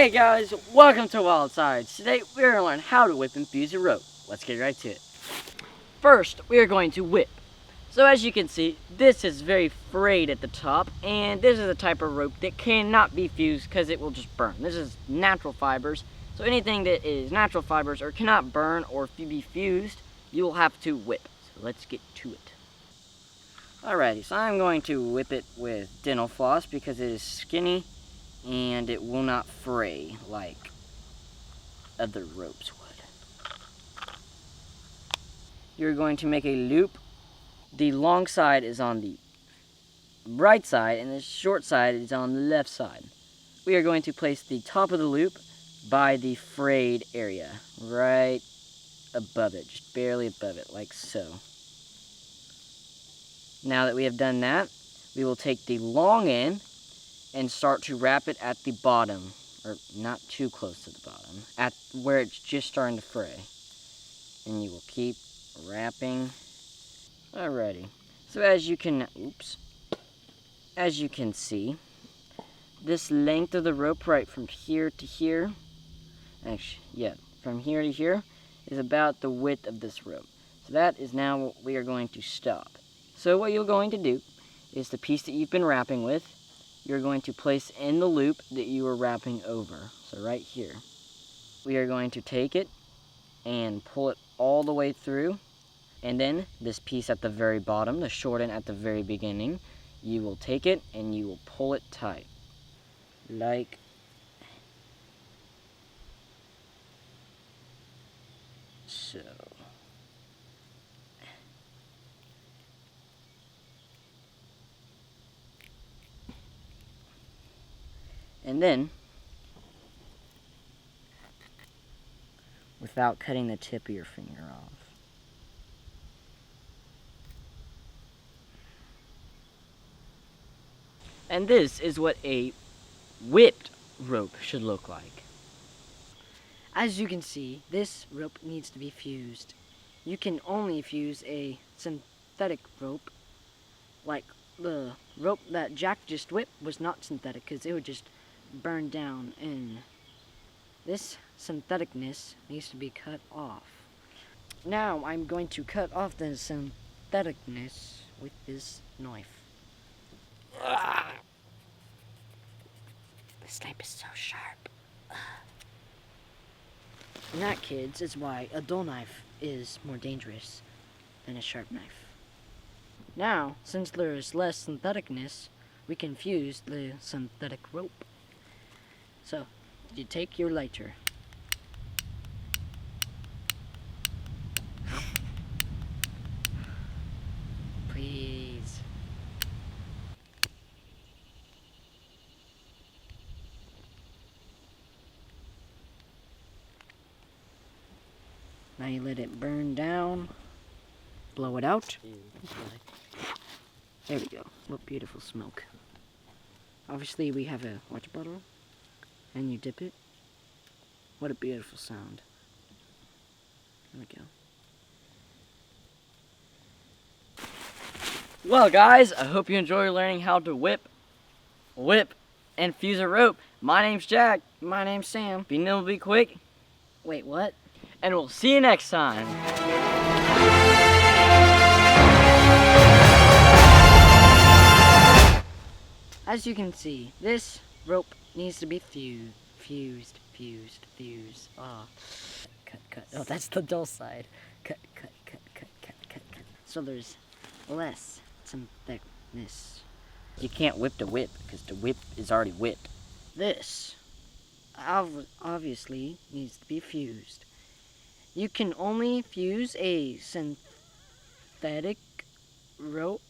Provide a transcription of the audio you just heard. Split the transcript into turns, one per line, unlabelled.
Hey guys, welcome to WILDsides. Today we are going to learn how to whip and fuse a rope. Let's get right to it. First, we are going to whip. So as you can see, this is very frayed at the top, and this is a type of rope that cannot be fused because it will just burn. This is natural fibers, so anything that is natural fibers or cannot burn or be fused, you will have to whip. So let's get to it. Alrighty, so I'm going to whip it with dental floss because it is skinny and it will not fray like other ropes would. You're going to make a loop. The long side is on the right side and the short side is on the left side. We are going to place the top of the loop by the frayed area, right above it, just barely above it, like so. Now that we have done that, we will take the long end and start to wrap it at the bottom, or not too close to the bottom, at where it's just starting to fray. And you will keep wrapping. Alrighty, so as you can see, this length of the rope right from here to here, from here to here, is about the width of this rope. So that is now what we are going to stop. So what you're going to do is the piece that you've been wrapping with, you're going to place in the loop that you are wrapping over. So right here. We are going to take it and pull it all the way through. And then this piece at the very bottom, the short end at the very beginning, you will take it and you will pull it tight. Like so. And then, without cutting the tip of your finger off, and this is what a whipped rope should look like. As you can see, this rope needs to be fused. You can only fuse a synthetic rope, like the rope that Jack just whipped was not synthetic because it would just burn down, and this syntheticness needs to be cut off. Now I'm going to cut off the syntheticness with this knife. This knife is so sharp. And that, kids, is why a dull knife is more dangerous than a sharp knife. Now, since there is less syntheticness, we can fuse the synthetic rope. So, you take your lighter. Please. Now you let it burn down. Blow it out. There we go. What beautiful smoke. Obviously we have a water bottle. And you dip it. What a beautiful sound. There we go. Well guys, I hope you enjoy learning how to whip, and fuse a rope. My name's Jack. My name's Sam. Be nimble, be quick. Wait, what? And we'll see you next time. As you can see, this rope needs to be fused. Oh, cut. Oh, that's the dull side. Cut. So there's less thickness. You can't whip the whip because the whip is already whipped. This obviously needs to be fused. You can only fuse a synthetic rope